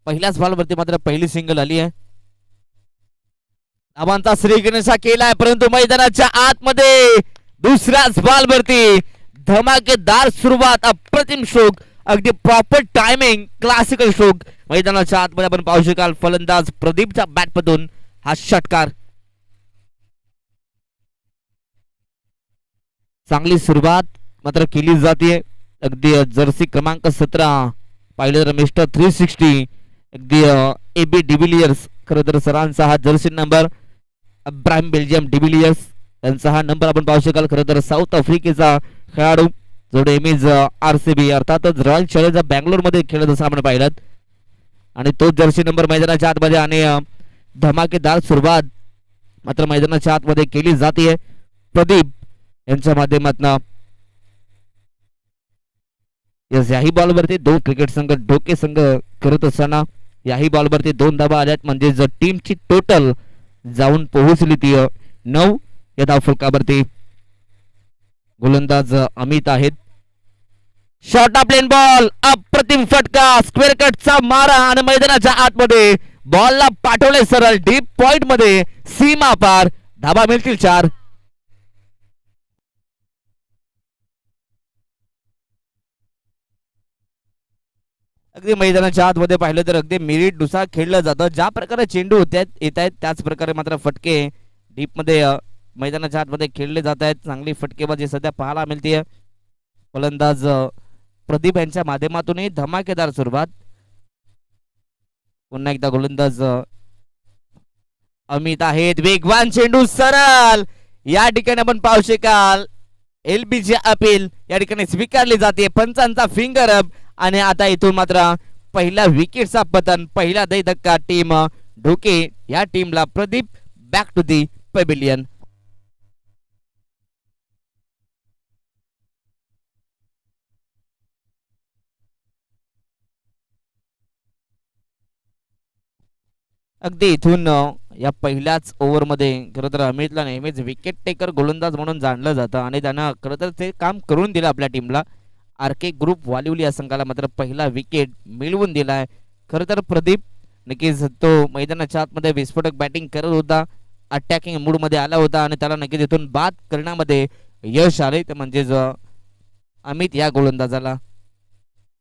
पहिल्याच बॉलवरती मात्र पहिली सिंगल आली आहे. धावांचा श्रीगणेशा केलाय परंतु मैदानाच्या आतमध्ये दुसऱ्याच बॉलवरती धमाकेदार सुरुवात, अप्रतिम शोक, अगदी प्रॉपर टायमिंग, क्लासिकल शोक. मैदानाच्या आतमध्ये आपण पाहू शकाल फलंदाज प्रदीपच्या बॅटमधून हा षटकार. चांगली सुरुवात मात्र केली जाते. अगदी जर्सी क्रमांक 17 पाहिलं तर मिस्टर 360 अगदी AB डिव्हिलियर्स, खरं तर सरांचा हा jersey number. Abraham Belgium de Villiers यांचा हा नंबर आपण पाहू शकाल. खरं तर साऊथ आफ्रिकेचा खेळाडू जो नेहमीच RCB अर्थातच रॉयल चॅलेंजर बँगलोर मध्ये खेळत असं आपण पाहिलं आणि तो जर्सी नंबर मैदानाच्या आतमध्ये आणि धमाकेदार सुरुवात मात्र मैदानाच्या आतमध्ये केली जाते प्रदीप यांच्या माध्यमातून. याही बॉलवरती दोन क्रिकेट संघ डोके संघ करत असताना याही बॉलवरती 2 धावा आल्यात म्हणजे जर टीमची टोटल जाऊन पोहोचली ती 9 या धावफलकावरती. गोलंदाज अमित आहेत. शॉर्ट प्लेन बॉल, अप्रतिम फटका, स्क्वेअर कटचा मारा आणि मैदानाच्या आतमध्ये बॉलला पाठवले सरळ डीप पॉइंट मध्ये, सीमा पार. धावा मिळतील 4. अगदी मैदानाच्या आतमध्ये पाहिलं तर अगदी मेरिट नुसार खेळलं जातं. ज्या प्रकारे चेंडू येत आहेत त्याच प्रकारे मात्र फटके डीप मध्ये मैदानाच्या आतमध्ये खेळले जात आहेत. चांगली फटकेबाजी सध्या पाहायला मिळते. फलंदाज प्रदीप यांच्या माध्यमातूनही धमाकेदार सुरुवात. पुन्हा एकदा गोलंदाज अमित आहेत. वेगवान चेंडू सरळ या ठिकाणी आपण पाहू शकाल LBची अपील या ठिकाणी स्वीकारली जाते. पंचांचा फिंगर अप आणि आता इथून मात्र पहिल्या विकेटचा पतन, पहिला दही धक्का टीम ढोके या टीमला. Pradeep back to the pavilion. अगदी इथून या पहिल्याच ओव्हरमध्ये खरं तर अमितला नेहमीच विकेट टेकर गोलंदाज म्हणून जाणलं जातं आणि त्यानं खरं तर ते काम करून दिलं आपल्या टीमला. RK ग्रुप वालिवली या संघाला मात्र पहिला विकेट मिळवून दिलाय. खरं तर प्रदीप नक्कीच तो मैदानाच्या आतमध्ये विस्फोटक बॅटिंग करत होता, अटॅकिंग मूड मध्ये आला होता आणि त्याला नक्कीच इथून बाद करण्यामध्ये यश आले. ते म्हणजेच अमित या गोलंदाजाला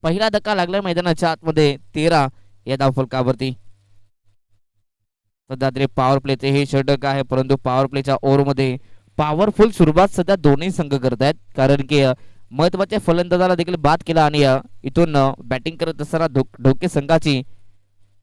पहिला धक्का लागला मैदानाच्या आतमध्ये 13 या धावफलकावरती. सध्या तरी पॉवर प्लेचे हे षटक आहे परंतु पॉवर प्लेच्या ओव्हरमध्ये पॉवरफुल सुरुवात सध्या दोन्ही संघ करत आहेत कारण की महत्वाच्या फलंदाजाला देखील बाद केला आणि इथून बॅटिंग करत असताना ढोके संघाची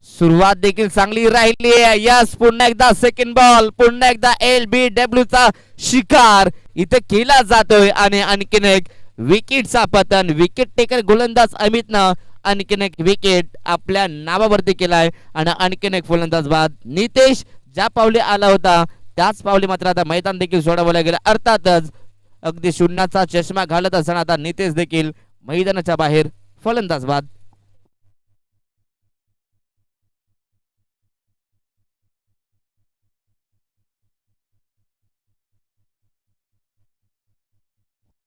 सुरुवात देखील चांगली राहिली आहे. यस, पुन्हा एकदा सेकंड बॉल, पुन्हा एकदा LBW चा शिकार इथे केला जातोय आणि आणखीन एक विकेटचा पतन. विकेट टेकर गोलंदाज अमितनं आणखीन एक विकेट आपल्या नावावरती केलाय आणि आणखीन एक फलंदाज बाद. नितेश ज्या पावले आला होता त्याच पावले मात्र आता मैदान देखील सोडावं लागेल. अर्थातच अगदी शून्याचा चष्मा घालत असताना आता नितेश देखील मैदानाच्या बाहेर, फलंदाज बाद.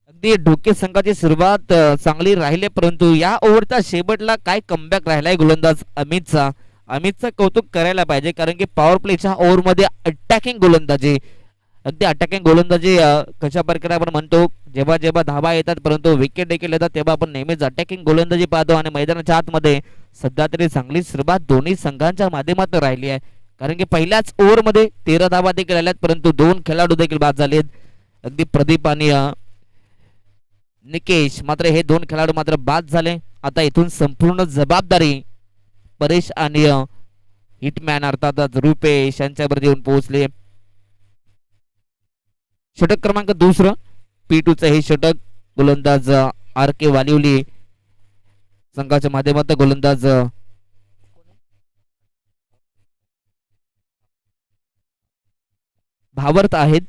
अगदी ढोके संघाची सुरुवात चांगली राहिली परंतु या ओव्हरच्या शेवटला काय कमबॅक राहिलाय गोलंदाज अमितचा. अमितचं कौतुक करायला पाहिजे कारण की पॉवर प्लेच्या ओव्हरमध्ये अटॅकिंग गोलंदाजी, अगदी अटॅकिंग गोलंदाजी कशा प्रकारे आपण म्हणतो जेव्हा जेव्हा धावा येतात परंतु विकेट देखील येतात तेव्हा आपण नेहमीच अटॅकिंग गोलंदाजी पाहतो आणि मैदानाच्या आतमध्ये सध्या तरी चांगली सुरुवात दोन्ही संघांच्या माध्यमातून राहिली आहे कारण की पहिल्याच ओव्हरमध्ये 13 धावा देखील आल्यात परंतु 2 खेळाडू देखील बाद झालेत. अगदी प्रदीप आणि निकेश मात्र हे 2 खेळाडू मात्र बाद झाले. आता इथून संपूर्ण जबाबदारी परेश आणि हिटमॅन अर्थातच रुपेश यांच्यावर येऊन पोहोचले. षटक क्रमांक 2 P2चं हे षटक गोलंदाज RK वालिवली संघाच्या माध्यमातून गोलंदाज भावर्त आहेत.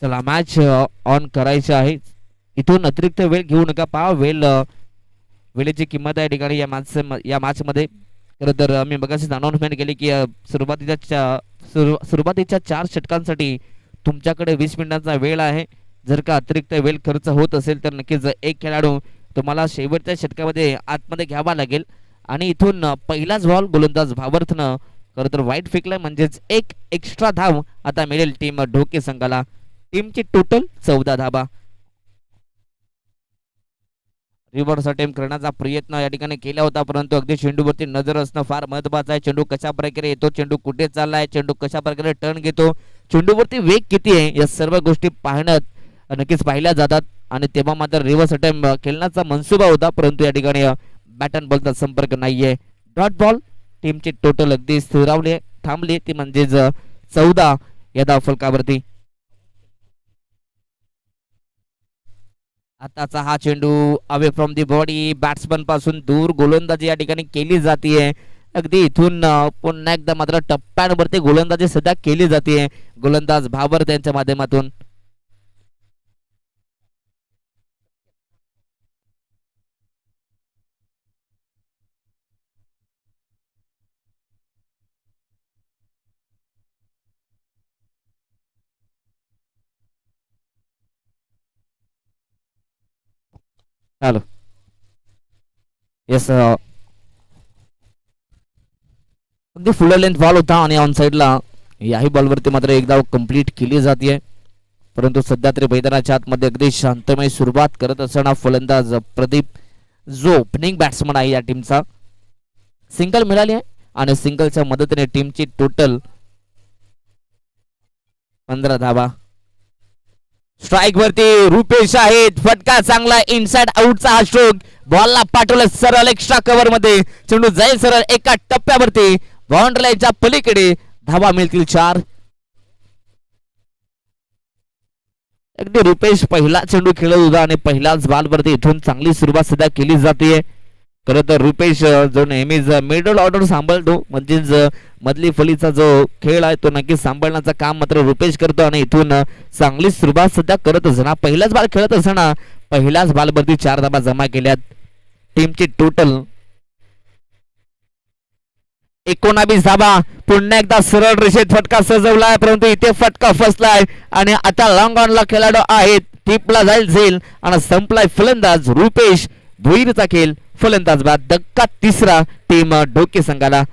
चला मॅच ऑन करायचं आहे. इथून अतिरिक्त वेळ घेऊ नका. पहा वेळेची किंमत आहे ठिकाणी या मॅच मध्ये खरं तर मी मगाशीच अनाउन्समेंट केली की सुरुवातीच्या 4 षटकांसाठी तुमच्याकडे 20 मिनिटांचा वेळ आहे. जर का अतिरिक्त वेळ खर्च होत असेल तर नक्कीच एक खेळाडू तुम्हाला शेवटच्या षटकामध्ये आतमध्ये घ्यावा लागेल. आणि इथून पहिलाच बॉल गोलंदाज भावर्थनं खरं तर वाईट फेकलाय, म्हणजेच एक एक्स्ट्रा धाव आता मिळेल टीम ढोके संघाला. टीमची टोटल 14 धाबा. रिव्हर्स अटेम्प्ट करण्याचा प्रयत्न या ठिकाणी केला होता, परंतु अगदी चेंडूवरती नजर असणं फार महत्वाचं आहे. चेंडू कशा प्रकारे येतो, चेंडू कुठे चाललाय, चेंडू कशा प्रकारे टर्न घेतो, चेंडूवरती वेग किती आहे, या सर्व गोष्टी पाहण्यात नक्कीच पाहिल्या जातात. आणि तेव्हा मात्र रिव्हर्स अटेम्प्ट खेळण्याचा मनसुबा होता, परंतु या ठिकाणी बॅट अँड बॉलचा संपर्क नाहीये. Dot ball. टीमची टोटल अगदी स्थिरावली थांबली, ती म्हणजेच 14 या धावफलकावरती. आताचा हा चेंडू away from the body, batsman पासून दूर गोलंदाजी या ठिकाणी केली जाते. अगदी इथून पुन्हा एकदा मात्र टप्प्यांवरती गोलंदाजी सध्या केली जाते गोलंदाज भाबर त्यांच्या माध्यमातून. हॅलो. येस. अगदी फुल लेंथ बॉल होता आणि ऑन साइडला याही बॉलवरती मात्र एक धाव कंप्लीट केली जाते. परंतु सध्या तरी मैदानाच्या आतमध्ये अगदी शांतमय सुरुवात करत असताना फलंदाज प्रदीप जो ओपनिंग बॅट्समन आहे या टीमचा, सिंगल मिळाली आहे आणि सिंगलच्या मदतीने टीमची टोटल 15 धावा. स्ट्राईक वरती रुपेश आहेत, फटका चांगला इनसाइड आउटचा हा स्ट्रोक, बॉलला पाठवलं सरळ एक्स्ट्रा कव्हर मध्ये, चेंडू जाईल सरळ एका टप्प्यावरती बाउंड्री लाईनच्या पलीकडे. धावा मिळतील 4. अगदी रुपेश पहिला चेंडू खेळत होता आणि पहिल्याच बॉलवरती इथून चांगली सुरुवात सध्या केली जाते. खरं तर रुपेश जो नेहमीच मिडल ऑर्डर सांभाळतो, म्हणजेच मधली फलीचा जो खेळ आहे तो नक्की सांभाळण्याचं काम मात्र रुपेश करतो आणि इथून चांगली सुरुवात सध्या करत असताना पहिलाच बॉल खेळत असताना पहिल्याच बॉलवरती 4 धावा जमा केल्यात. टीमची टोटल 19 धावा. पुन्हा एकदा सरळ रेषेत फटका सजवलाय, परंतु इथे फटका फसलाय आणि आता लॉंग ऑनला खेळाडू आहेत, टिपला जाईल आणि संपलाय फलंदाज रुपेश भुईरचा खेळ. फलंदाज बाद. धक्का 3रा टीम ढोके संघाला.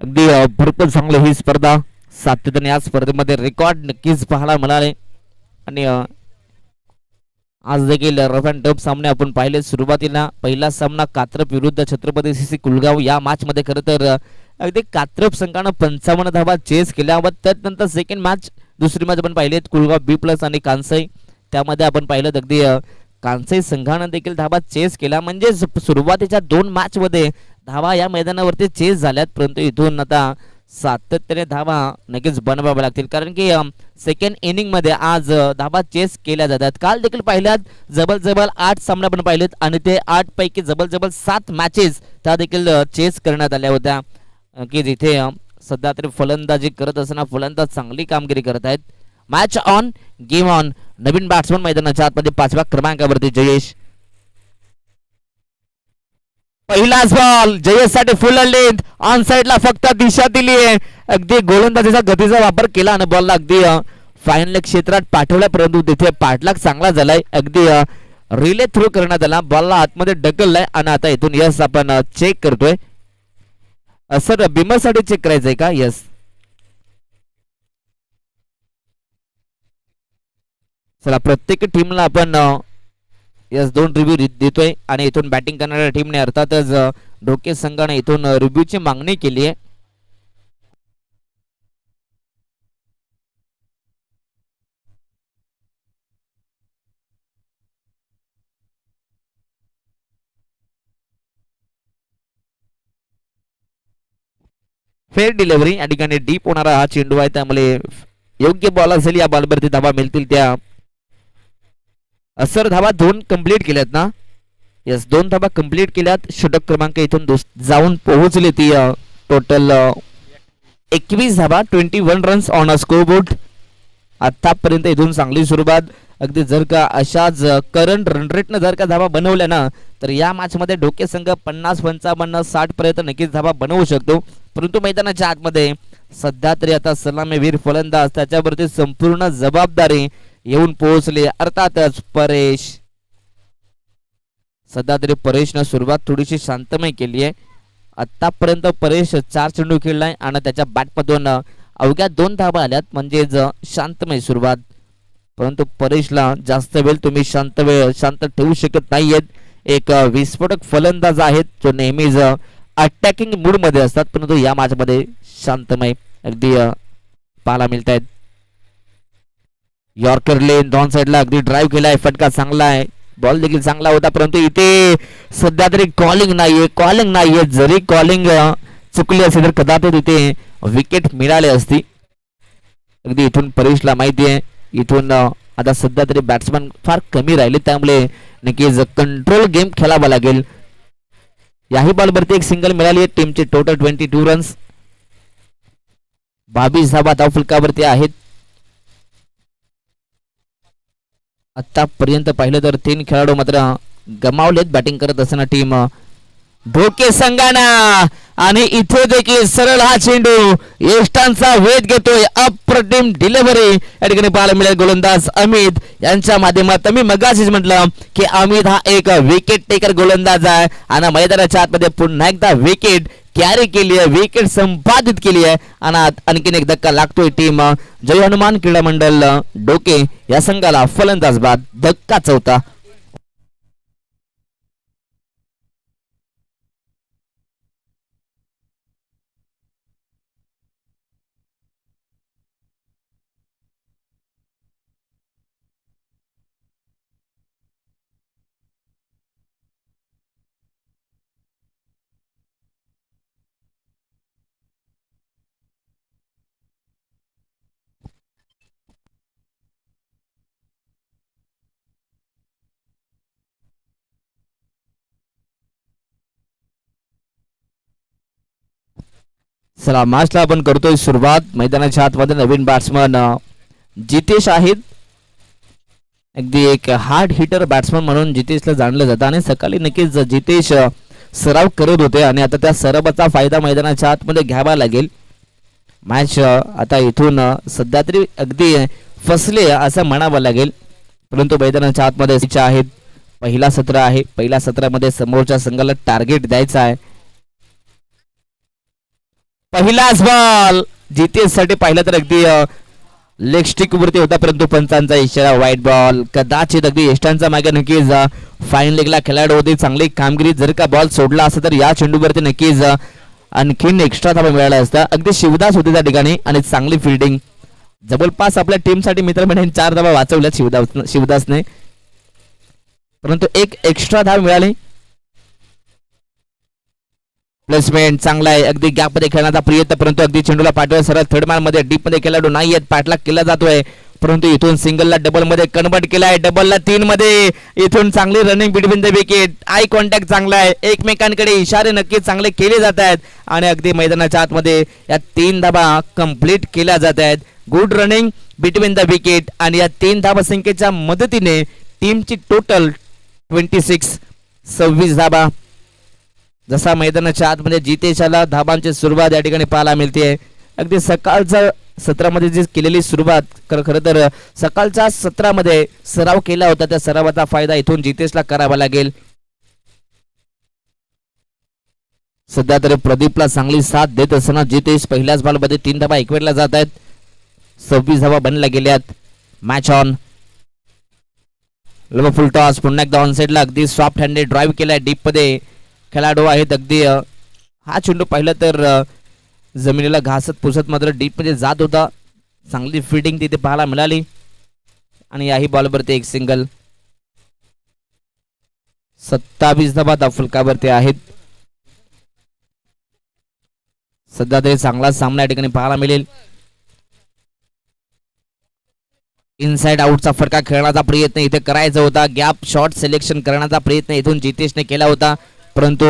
अगदी भरपूर चांगली ही स्पर्धा सातत्याने या स्पर्धेमध्ये रेकॉर्ड नक्कीच पाहायला मिळाले. आणि आज देखील रफ अँड टफ सामने आपण पाहिले. सुरुवातीला पहिला सामना कात्रप विरुद्ध छत्रपती सीसी कुलगाव या मॅच मध्ये खरं तर अगदी कात्रप संघानं 55 धावा चेस केल्या व त्यानंतर सेकंड मॅच दुसरी मॅच आपण पाहिलेत कुलगाव B+ आणि कांसई, त्यामध्ये आपण पाहिलं अगदी कांसई संघानं देखील धावा चेस केल्या. म्हणजे सुरुवातीच्या 2 मॅच मध्ये धावा या मैदानावरती चेस झाल्यात, परंतु इथून आता सातत्याने धावा नक्कीच बनवाव्या लागतील, कारण की सेकंड इनिंग मध्ये आज धावा चेस केल्या जातात. काल देखील पाहिल्यात जबल 8 सामने आपण पाहिलेत आणि ते 8 पैकी जबल 7 मॅचेस त्या देखील चेस करण्यात आल्या होत्या, की जिथे सध्या तरी फलंदाजी करत असताना फलंदाज चांगली कामगिरी करत आहेत. Match on game on. Naveen batsman मैदानाच्या आतमध्ये 5व्या क्रमांकावरती जयेश. पहिलाच बॉल जयेशसाठी फुल लेंथ ऑन साइडला फक्त दिशा दिली आहे. अगदी गोलंदाजीचा गतीचा वापर केला आणि बॉलला अगदी फाईन लेग क्षेत्रात पाठवला, परंतु तिथे पाठलाग चांगला झालाय. अगदी रिले थ्रू करण्यात आला, बॉलला आतमध्ये ढकललाय आणि आता इथून यस आपण चेक करतोय. सर बिमरसाठी चेक करायचंय का? यस. चला प्रत्येक टीमला आपण यस 2 रिव्ह्यू देतोय आणि इथून बॅटिंग करणाऱ्या टीमने अर्थातच ढोके संघाने इथून रिव्ह्यूची मागणी केली आहे. फेअर डिलिव्हरी या ठिकाणी डीप होणारा हा चेंडू आहे, त्यामुळे योग्य बॉल असेल या बॉलवरती धावा मिळतील त्या. सर धावा 2 कंप्लीट केल्यात ना? यस 2 धावा कंप्लीट केल्यात. षटक क्रमांक इथून जाऊन पोहोचली ती total 21 dhaba, 21 runs on a scoreboard. आतापर्यंत इथून चांगली सुरुवात. अगदी जर का अशाच करंट रन रेटनं जर का धाबा बनवल्या ना तर या मॅच मध्ये डोके संघ 50, 55, 60 पर्यंत नक्कीच धाबा बनवू शकतो. परंतु मैदानाच्या आतमध्ये सध्या तरी आता सलामीवीर फलंदाज त्याच्यावरती संपूर्ण जबाबदारी येऊन पोहोचली. अर्थातच परेश. सध्या तरी परेशनं सुरुवात थोडीशी शांतमय केली आहे. आतापर्यंत परेश 4 चेंडू खेळलाय आणि त्याच्या बॅटमधून अवघ्या 2 धाबा आल्यात, म्हणजेच शांतमय सुरुवात. परंतु परेशला जास्त वेळ तुम्ही शांत ठेवू शकत नाहीयेत. एक विस्फोटक फलंदाज आहेत जो नेहमीच अटॅकिंग मूड मध्ये असतात, परंतु या मॅच मध्ये शांतमय अगदी पाहायला मिळत आहेत. यॉर्कर लेन डॉन साइडला अगदी ड्राईव्ह केलाय, फटका चांगला आहे, बॉल देखील चांगला होता. परंतु इथे सध्या तरी कॉलिंग नाहीये. जरी कॉलिंग चुकली असेल तर कदाचित इथे विकेट मिळाली असती. अगदी इथून परेशला माहिती आहे इथून आता सध्या तरी बॅट्समॅन फार कमी राहिले, त्यामुळे नक्कीच कंट्रोल गेम खेळावा लागेल. याही बॉलवरती एक सिंगल मिळाली आहे. टीमचे टोटल 22 रन्स, 22 धाबा धाव फलकावरती आहेत. आतापर्यंत पाहिलं तर 3 खेळाडू मात्र गमावलेत बॅटिंग करत असताना टीम डोके संघाना. आणि इथे देखील सरळ हा चेंडू यष्टांचा वेध घेतोय. अप्रतिम डिलिव्हरी या ठिकाणी पाहायला मिळेल. गोलंदाज अमित यांच्या माध्यमात. मी मगाशीच म्हटलं की अमित हा एक विकेट टेकर गोलंदाज आहे आणि मैदानाच्या आतमध्ये पुन्हा एकदा विकेट कॅरी केली आहे, विकेट संपादित केली आहे. आणि आणखीन एक धक्का लागतोय टीम जय हनुमान क्रीडा मंडळ डोके या संघाला. फलंदाज बाद, धक्का चौथा. चला मॅचला आपण करतोय सुरुवात. मैदानाच्या आतमध्ये नवीन बॅट्समन जितेश आहेत. अगदी एक हार्ड हिटर बॅट्समन म्हणून जितेशला जाणलं जातं आणि सकाळी नक्कीच जितेश सराव करत होते आणि आता त्या सरावाचा फायदा मैदानाच्या आतमध्ये घ्यावा लागेल. मॅच आता इथून सध्या तरी अगदी फसले असं म्हणावं लागेल, परंतु मैदानाच्या आतमध्ये आहेत. पहिला सत्र आहे. पहिल्या सत्रामध्ये समोरच्या संघाला टार्गेट द्यायचं आहे. पहिलाच बॉल जितेश साठी पाहिलं तर अगदी लेग स्टिक वरती होता, परंतु पंचांचा इशारा वाईट बॉल. कदाचित अगदी यष्टांचा मागे नक्कीच फाईन लेगला खेळाडू होते, चांगली कामगिरी. जर का बॉल सोडला असता तर या चेंडूवरती नक्कीच आणखीन एक्स्ट्रा धावा मिळाला असता. अगदी शिवदास होते त्या ठिकाणी आणि चांगली फिल्डिंग. जवळपास आपल्या टीम साठी मित्रमंडळी 4 धावा वाचवल्या शिवदासने, परंतु एक एक्स्ट्रा धाव मिळाली. प्लेसमेंट चांगला आहे. अगदी गॅप मध्ये खेळण्याचा प्रयत्न, परंतु अगदी चेंडूला पाठवला सरळ थर्ड मॅन मध्ये. डीप मध्ये खेळाडू नाही आहेत, पाठलाग केला जातोय, परंतु इथून सिंगलला डबल मध्ये कन्वर्ट केलाय. डबलला 3 मध्ये. इथून चांगली running between the wicket. Eye contact चांगला आहे. एकमेकांकडे इशारे नक्कीच चांगले केले जात आहेत आणि अगदी मैदानाच्या आतमध्ये या 3 धाबा कंप्लीट केल्या जात आहेत. Good running between the wicket आणि या 3 धाबा संख्येच्या मदतीने टीमची टोटल 26 धाबा. जसा मैदानाच्या आतमध्ये जितेशाला धाबांची सुरुवात या ठिकाणी पाहायला मिळते. अगदी सकाळच्या सत्रामध्ये जी केलेली सुरुवात खरं तर सकाळच्या सत्रामध्ये सराव केला होता, त्या सरावाचा फायदा इथून जितेशला करावा लागेल. सध्या तरी प्रदीपला चांगली साथ देत असताना जितेश पहिल्याच बॉलमध्ये 3 धाबा एकवेळला जात आहेत. 26 धाबा बनल्या गेल्यात. Match on. Full toss. पुन्हा एकदा ऑन साइडला अगदी सॉफ्ट हँडेड ड्राईव्ह केलाय. डीप मध्ये खेळाडू आहेत. अगदी हा चेंडू पाहिलं तर जमिनीला घासत पुसत मात्र डीप मध्ये जात होता. चांगली फिल्डिंग तिथे पाहायला मिळाली आणि याही बॉलवरती एक सिंगल. 27 धाबा धावफलकावरती आहेत. सध्या तरी चांगला सामना या ठिकाणी पाहायला मिळेल. इनसाइड आउटचा फटका खेळण्याचा प्रयत्न इथे करायचा होता. गॅप शॉट सिलेक्शन करण्याचा प्रयत्न इथून जितेशने केला होता, परंतु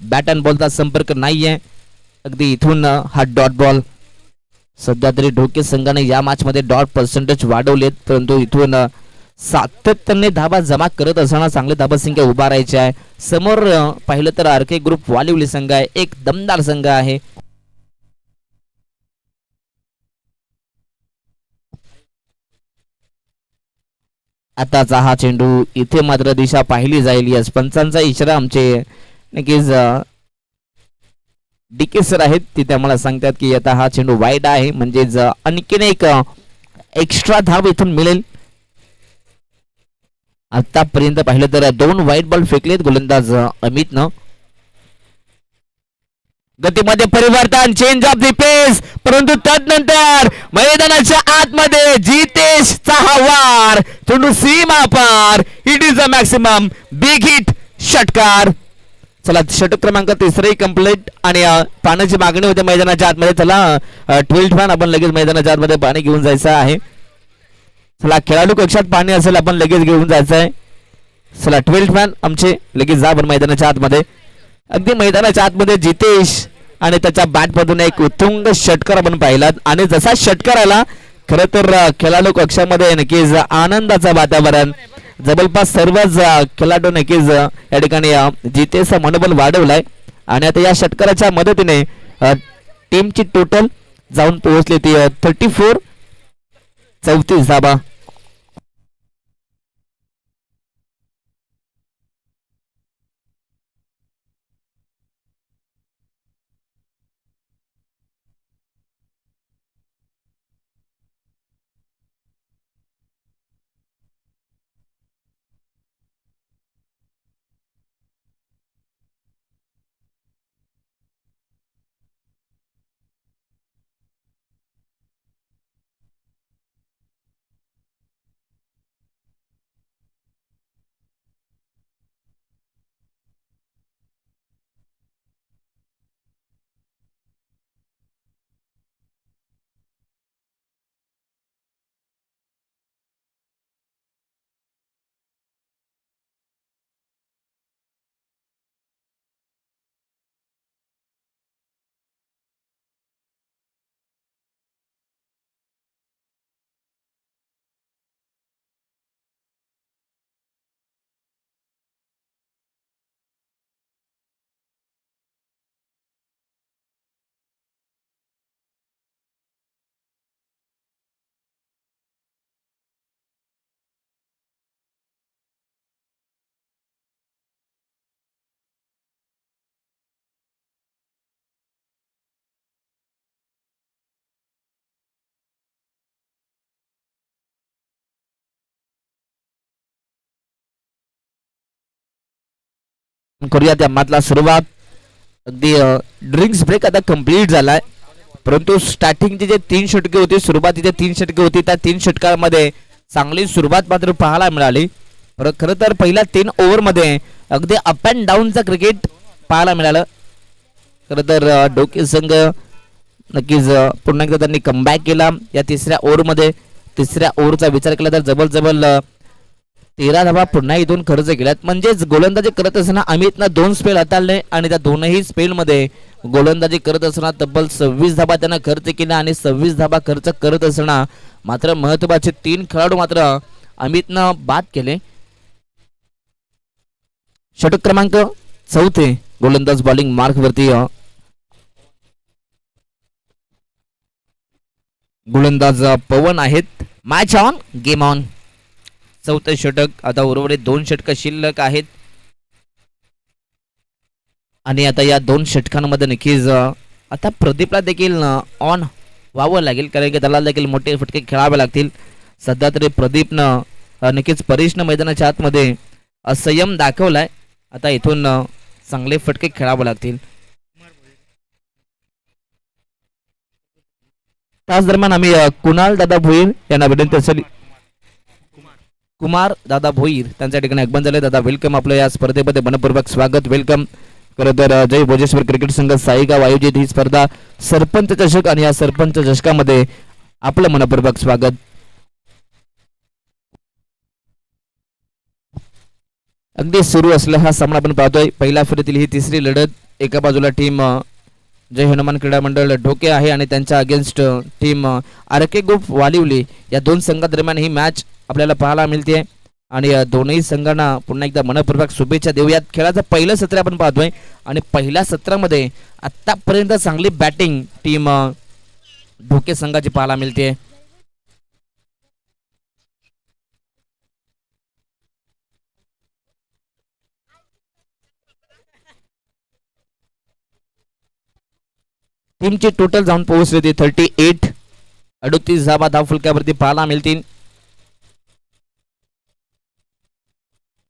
बॅट अँड बॉलचा संपर्क नाहीये. अगदी इथून हा डॉट बॉल. सध्या तरी ढोके संघाने या मॅच मध्ये डॉट पर्सेंटेज वाढवलेत, परंतु इथून सातत्याने धाबा जमा करत असताना चांगले धाबा संख्या उभा राहायचे आहे. समोर पाहिलं तर आरके ग्रुप वालिवली संघ आहे, एक दमदार संघ आहे. आताचा हा चेंडू इथे मात्र दिशा पाहिली जाईल. यस, पंचांचा इशारा आमचे नक्कीच डीके सर आहेत तिथे आम्हाला सांगतात की आता हा चेंडू वाईड आहे, म्हणजेच आणखीन एक एक्स्ट्रा धाव इथून मिळेल. आतापर्यंत पाहिलं तर 2 वाईट बॉल फेकलेत गोलंदाज अमितनं. गतीमध्ये परिवर्तन, चेंज ऑफ द पेस, परंतु तदनंतर मैदानाच्या आतमध्ये जितेशचा हा वार चेंडू सीमा पार. It is a maximum big hit षटकार. चला, षटक क्रमांक 3 कंप्लीट आणि पाण्याची मागणी होते मैदानाच्या आतमध्ये. चला 12 फॅन आपण लगेच मैदानाच्या आतमध्ये पाणी घेऊन जायचं आहे. चला, खेळाडू कक्षात पाणी असेल आपण लगेच घेऊन जायचं आहे. चला 12 फॅन आमचे लगेच जा आपण मैदानाच्या आतमध्ये. अगदी मैदानाच्या आतमध्ये जितेश आणि त्याच्या बॅटमधून एक उत्तुंग षटकार आपण पाहिलात आणि जसा षटकार आला खरं तर खेळाडू कक्षामध्ये नक्कीच आनंदाचं वातावरण. जवळपास सर्वच खेळाडू नक्कीच या ठिकाणी जितेशचं मनोबल वाढवलाय आणि आता या षटकाराच्या मदतीने टीमची टोटल जाऊन पोहोचली ती 34 धाबा. करूया त्यामधला सुरुवात. अगदी ड्रिंक्स ब्रेक आता कंप्लीट झालाय, परंतु स्टार्टिंगचे जे 3 षटके होती, सुरुवातीचे 3 षटके होती, त्या 3 षटकांमध्ये चांगली सुरुवात मात्र पाहायला मिळाली. खरं तर पहिल्या 3 ओव्हरमध्ये अगदी अप अँड डाऊनचा क्रिकेट पाहायला मिळालं. खरं तर डोके संघ नक्कीच पुन्हा एकदा त्यांनी कमबॅक केला या 3ऱ्या ओव्हरमध्ये. 3ऱ्या ओव्हरचा विचार केला तर जवळजवळ 13 धाबा पुन्हा इथून खर्च केल्यात. म्हणजेच गोलंदाजी करत असताना अमितनं 2 स्पेल हाताळले आणि त्या दोनही स्पेलमध्ये गोलंदाजी करत असताना तब्बल 26 धाबा त्यांना खर्च केला आणि 26 धाबा खर्च करत असताना मात्र महत्वाचे 3 खेळाडू मात्र अमितनं बाद केले. षटक क्रमांक 4 गोलंदाज बॉलिंग मार्क वरती गोलंदाज पवन आहेत. Match on game on. 4थं षटक. आता उर्वरित 2 षटक शिल्लक आहेत आणि आता या 2 षटकांमध्ये नक्कीच आता प्रदीपला देखील ऑन व्हावं लागेल, कारण की त्याला देखील मोठे फटके खेळावे लागतील. सध्या तरी प्रदीपनं नक्कीच परीक्षण मैदानाच्या आतमध्ये असंयम दाखवलाय. आता इथून चांगले फटके खेळावे लागतील. त्याच दरम्यान आम्ही कुणाल दादा भोईर यांना विनंती असेल, कुमार दादा भोईर त्यांच्या ठिकाणी आगमन झाले. दादा वेलकम, आपलं या स्पर्धेमध्ये मनपूर्वक स्वागत. वेलकम. खरं तर जय भोजेश्वर क्रिकेट संघ साईगाव आयोजित ही स्पर्धा सरपंच चषक आणि या सरपंच चषकामध्ये आपलं मनपूर्वक स्वागत. अगदी सुरू असलेला हा सामना आपण पाहतोय. पहिल्या फेरीतील ही 3री लढत. एका बाजूला टीम जय हनुमान क्रीडा मंडळ ढोके आहे आणि त्यांच्या अगेन्स्ट टीम आरके ग्रुप वालिवली या दोन संघादरम्यान ही मॅच आपल्याला पाहायला मिळते आणि दोनही संघांना पुन्हा एकदा मनपूर्वक शुभेच्छा देऊयात. खेळाचं पहिलं सत्र आपण पाहतोय आणि पहिल्या सत्रामध्ये आतापर्यंत चांगली बॅटिंग टीम ढोके संघाची पाहायला मिळते. टीमची टोटल जाऊन पोहोचली ती 38. 38 धावा धावफलकावरती पाहायला मिळतील.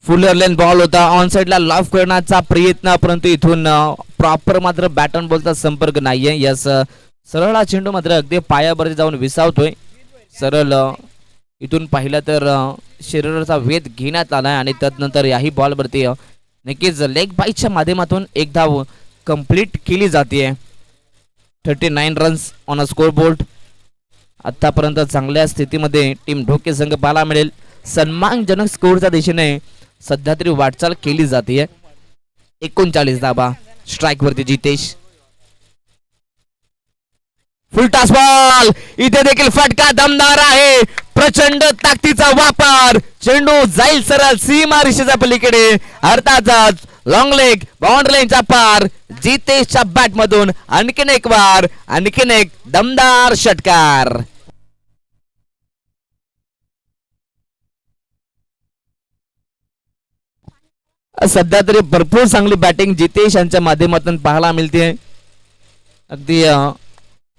फुलर लेन बॉल होता ऑन साइडला लॉफ करण्याचा प्रयत्न, परंतु इथून प्रॉपर मात्र बॅटन बॉलचा संपर्क नाहीये. यस, सरळ हा चेंडू मात्र अगदी पायावरती जाऊन विसावतोय. सरळ इथून पाहिलं तर शरीराचा वेध घेण्यात आलाय आणि त्यानंतर याही बॉलवरती नक्कीच लेग बाईटच्या माध्यमातून एक धाव कंप्लीट केली जाते. 39 runs on a score board. आतापर्यंत चांगल्या स्थितीमध्ये टीम ढोके संघ पाहायला मिळेल. सन्मानजनक स्कोरच्या दिशेने सध्या तरी वाटचाल केली जाते. 39 धावा स्ट्राइक वरती जितेश. फुल टॉस बॉल, इथे देखील फटका दमदार आहे. प्रचंड ताकदीचा वापर, चेंडू जाईल सरळ सीमा रेषेच्या पलीकडे. अर्थातच लॉंग लेग बाउंड्री लाईनचा पार. जितेशच्या बॅट मधून आणखीन एक वार, आणखीन एक दमदार षटकार. सध्या तरी भरपूर चांगली बॅटिंग जितेश यांच्या माध्यमातून पाहायला मिळते. अगदी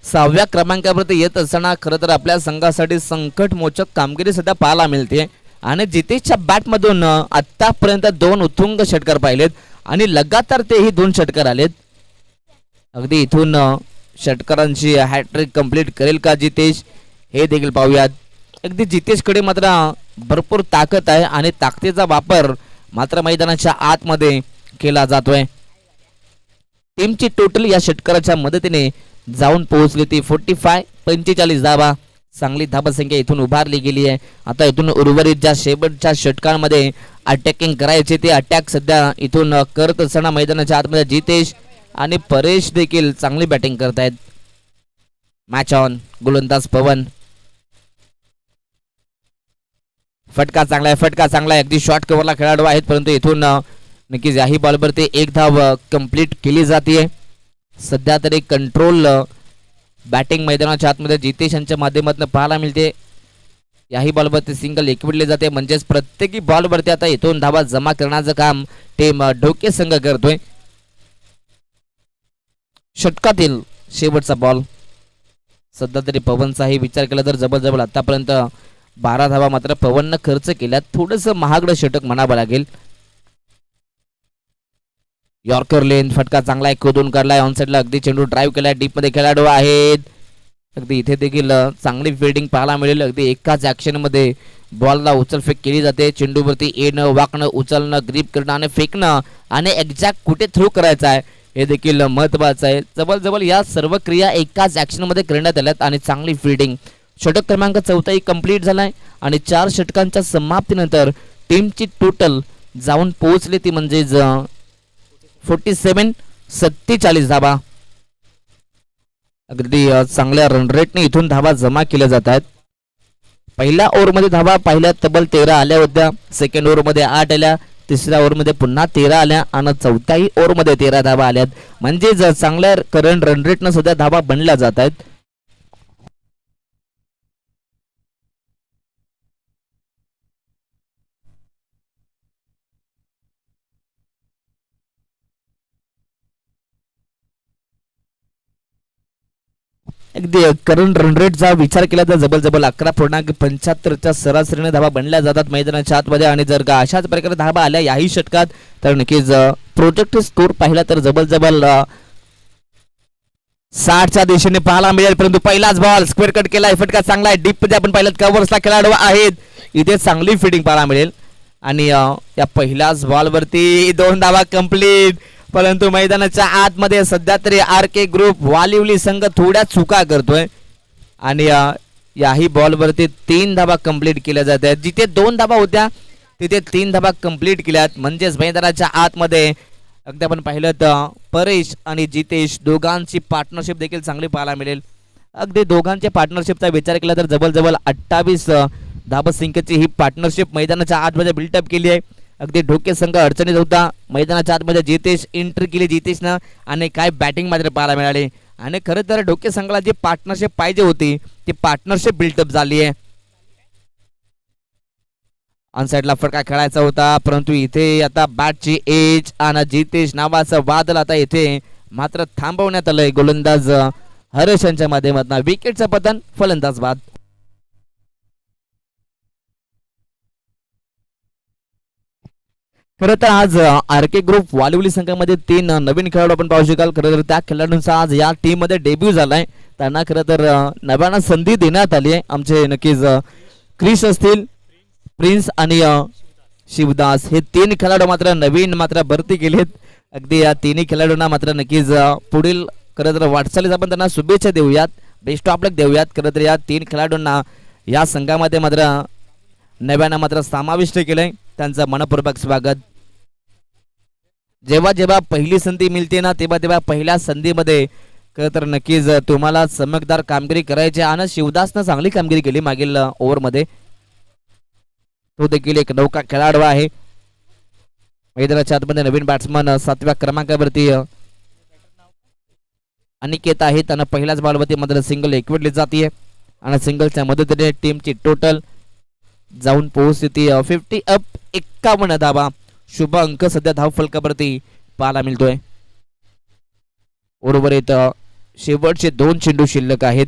6व्या क्रमांकावरती येत असताना खरं तर आपल्या संघासाठी संकटमोचक कामगिरी सुद्धा पाहायला मिळते आणि जितेशच्या बॅट मधून आतापर्यंत 2 उत्तुंग षटकार पाहिलेत आणि लगातार तेही 2 षटकार आलेत. अगदी इथून षटकारांची हॅट्रिक कंप्लीट करेल का जितेश हे देखील पाहूयात. अगदी जितेशकडे मात्र भरपूर ताकद आहे आणि ताकदीचा वापर मात्र मैदानाच्या आतमध्ये केला जातोय. टीमची टोटल या षटकाराच्या मदतीने जाऊन पोहोचली ती 45 धावा. चांगली धावसंख्या इथून उभारली गेली आहे. आता इथून उर्वरित ज्या शेवटच्या षटकांमध्ये अटॅकिंग करायचे ते अटॅक सध्या इथून करत असताना मैदानाच्या आतमध्ये जितेश आणि परेश देखील चांगली बॅटिंग करतायत. Match on. गोलंदाज पवन. फटका चांगला आहे, फटका चांगला आहे. अगदी शॉर्ट कव्हरला खेळाडू आहेत, परंतु इथून नक्कीच याही बॉलवर ते एक धाव कंप्लीट केली जाते. सध्या तरी कंट्रोल बॅटिंग मैदानाच्या आतमध्ये जितेश यांच्या माध्यमातून पाहायला मिळते. याही बॉलवरती सिंगल एकविडले जाते, म्हणजेच प्रत्येकी बॉलवरती आता इथून धावा जमा करण्याचं काम टीम ढोके संघ करतोय. षटकातील शेवटचा बॉल. सध्या तरी पवनचाही विचार केला तर जबरजबर आतापर्यंत 12 धावा मात्र पवननं खर्च केल्यात. थोडस महागडं षटक म्हणावं लागेल. यॉर्कर लेन फटका चांगला आहे, खोदून काढलाय. ऑन साइडला अगदी चेंडू ड्राईव्ह केलाय. डीप मध्ये खेळाडू आहेत. अगदी इथे देखील चांगली फिल्डिंग पाहायला मिळेल. अगदी एकाच ऍक्शन मध्ये बॉलला उचलफेक केली जाते. चेंडूवरती येणं, वाकणं, उचलणं, ग्रीप करणं आणि फेकणं आणि एक्झॅक्ट कुठे थ्रो करायचा आहे हे देखील महत्वाचं आहे. जवळ या सर्व क्रिया एकाच ऍक्शन मध्ये करण्यात आल्यात आणि चांगली फिल्डिंग. षटक क्रमांक 4 कंप्लीट झालाय आणि 4 षटकांच्या समाप्तीनंतर टीमची टोटल जाऊन पोहोचली ती म्हणजे 47 धावा. अगदी चांगल्या रन रेटने इथून धावा जमा केल्या जात आहेत. पहिल्या ओव्हरमध्ये धावा पहिल्या तब्बल 13 आल्या होत्या. सेकंड ओव्हरमध्ये 8 आल्या. तिसऱ्या ओव्हरमध्ये पुन्हा 13 आल्या आणि चौथ्याही ओव्हरमध्ये 13 धावा आल्यात. म्हणजे चांगल्या करंट रन रेटनं सुद्धा धावा बनल्या जात आहेत. अगदी करंट रन रेटचा विचार केला तर जबरजबर 11.75च्या सरासरीने धावा बनल्या जातात मैदानाच्या आतमध्ये. आणि जर का अशाच प्रकारे धावा आल्या याही षटकात तर नक्कीच प्रोजेक्टेड स्कोर पाहिला तर जबरजबर 60च्या दिशेने पाहायला मिळेल. परंतु पहिलाच बॉल स्क्वेअर कट केलाय. फटका चांगला आहे. डीप मध्ये आपण पाहिलं कव्हर्सला खेळाडू आहेत. इथे चांगली फिटिंग पाहायला मिळेल आणि या पहिल्याच बॉलवरती 2 धावा कंप्लीट. परंतु मैदानाच्या आतमध्ये सध्या तरी आरके ग्रुप वालिवली संघ थोड्या चुका करतोय आणि याही बॉलवरती 3 धावा कंप्लीट केल्या जात आहेत. जिथे 2 धावा होत्या तिथे 3 धावा कंप्लीट केल्यात. म्हणजेच मैदानाच्या आतमध्ये अगदी आपण पाहिलं तर परेश आणि जितेश दोघांची पार्टनरशिप देखील चांगली पाहायला मिळेल. अगदी दोघांच्या पार्टनरशिपचा विचार केला तर जवळ 28 धाबा सिंकची ही पार्टनरशिप मैदानाच्या आतमध्ये बिल्टअप केली आहे. अगदी ढोके संघ अडचणीत होता, मैदानाच्या आतमध्ये जितेश एंट्री केली जितेशनं आणि काय बॅटिंग मात्र पाहायला मिळाली. आणि खरं तर ढोके संघाला जी पार्टनरशिप पाहिजे होती ती पार्टनरशिप बिल्टअप झाली आहे. ऑन साईडला फटका खेळायचा होता, परंतु इथे आता बॅटची एज आणि जितेश नावाचं वादळ आता इथे मात्र थांबवण्यात आलंय. गोलंदाज हर्ष यांच्या माध्यमातून विकेटचं पतन, फलंदाज बाद. खरं तर आज आर के ग्रुप वालिवली संघामध्ये 3 नवीन खेळाडू आपण पाहू शकाल. खरं तर त्या खेळाडूंचा आज या टीम मध्ये डेब्यू झालाय. त्यांना खरं तर नव्यानं संधी देण्यात आली आहे. आमचे नक्कीच क्रिस असतील, प्रिन्स आणि शिवदास हे 3 खेळाडू मात्र नवीन मात्र भरती केलेत. अगदी या तिन्ही खेळाडूंना मात्र नक्कीच पुढील खरं तर वाटचालीस आपण त्यांना शुभेच्छा देऊयात, बेस्ट ऑफ लक देऊयात. खरं तर या 3 खेळाडूंना या संघामध्ये मात्र नव्यानं मात्र समाविष्ट केलंय. त्यांचं मनपूर्वक स्वागत. जेव्हा जेव्हा पहिली संधी मिळते ना तेव्हा तेव्हा पहिल्या संधीमध्ये खरं तर नक्कीच तुम्हाला चमकदार कामगिरी करायची आणि शिवदासनं चांगली कामगिरी केली मागील ओव्हरमध्ये. तो देखील एक नौका खेळाडू आहे. मैदानाच्या आतमध्ये नवीन बॅट्समन 7व्या क्रमांकावरती अनिकेत आहे. त्यांना पहिल्याच बॉलवरती मात्र सिंगल एकवटली जाते आणि सिंगलच्या मदतीने टीमची टोटल जाऊन पोहोचते 50 अप 51 धावा. शुभ अंक सध्या धाव फलकावरती पाहायला मिळतोय. उर्वरित शेवटचे 2 चेंडू शिल्लक आहेत,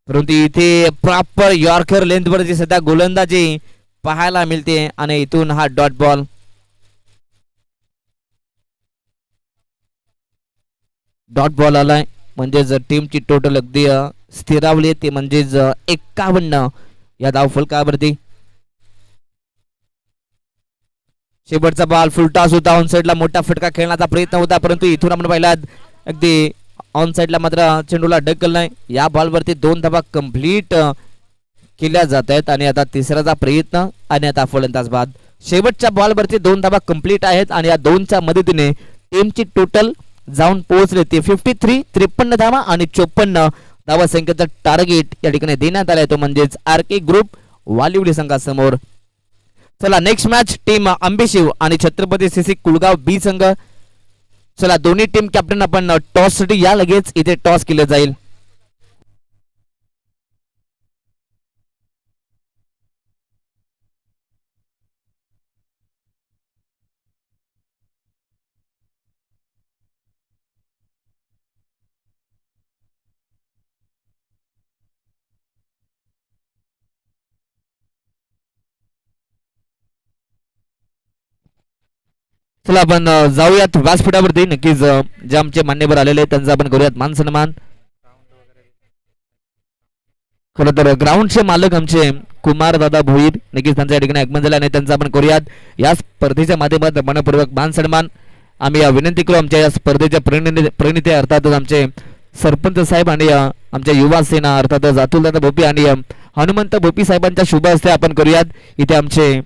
परंतु इथे प्रॉपर यॉर्कर लेंथ वरची सध्या गोलंदाजी पाहायला मिळते आणि इथून हा डॉट बॉल. डॉट बॉल आलाय म्हणजेच टीमची टोटल अगदी स्थिरावली ते म्हणजेच 51 या धाव फलकावरती. शेवटचा बॉल फुल टॉस होता. ऑन साईडला मोठा फटका खेळण्याचा प्रयत्न होता, परंतु इथून आपण पाहिला अगदी ऑन साईडला मात्र चेंडूला ढकल नाही. या बॉलवरती 2 धावा कंप्लीट केल्या जात आहेत आणि आता तिसऱ्याचा प्रयत्न आणि आता फलंदाज बाद. शेवटच्या बॉलवरती 2 धावा कंप्लीट आहेत आणि या 2च्या मदतीने टीमची टोटल जाऊन पोहोचले ते 53. 53 धावा आणि 54 धावा संख्येचा टार्गेट या ठिकाणी देण्यात आलाय, तो म्हणजेच आर के ग्रुप वालिवली संघासमोर. चला नेक्स्ट मॅच टीम अंबेशिव आणि छत्रपती सीसी कुलगाव बी संघ. चला दोन्ही टीम कॅप्टन आपण टॉस साठी या, लगेच इथे टॉस केलं जाईल. चला आपण जाऊयात व्यासपीठावरती. नक्कीच जे आमचे मान्यवर आलेले आहेत त्यांचा आपण करूयात मान सन्मान. खरं तर ग्राउंडचे मालक आमचे कुमार दादा भोईर, नक्कीच त्यांच्या ठिकाणी आगमन झालं आणि त्यांचं आपण करूयात या स्पर्धेच्या माध्यमातून मनपूर्वक मान सन्मान. आम्ही विनंती करू आमच्या या स्पर्धेच्या प्रणिती अर्थातच आमचे सरपंच साहेब आणि आमच्या युवा सेना अर्थातच अतुलदादा भोपी आणि हनुमंत भोपी साहेबांच्या शुभ हस्ते आपण करूयात. इथे आमचे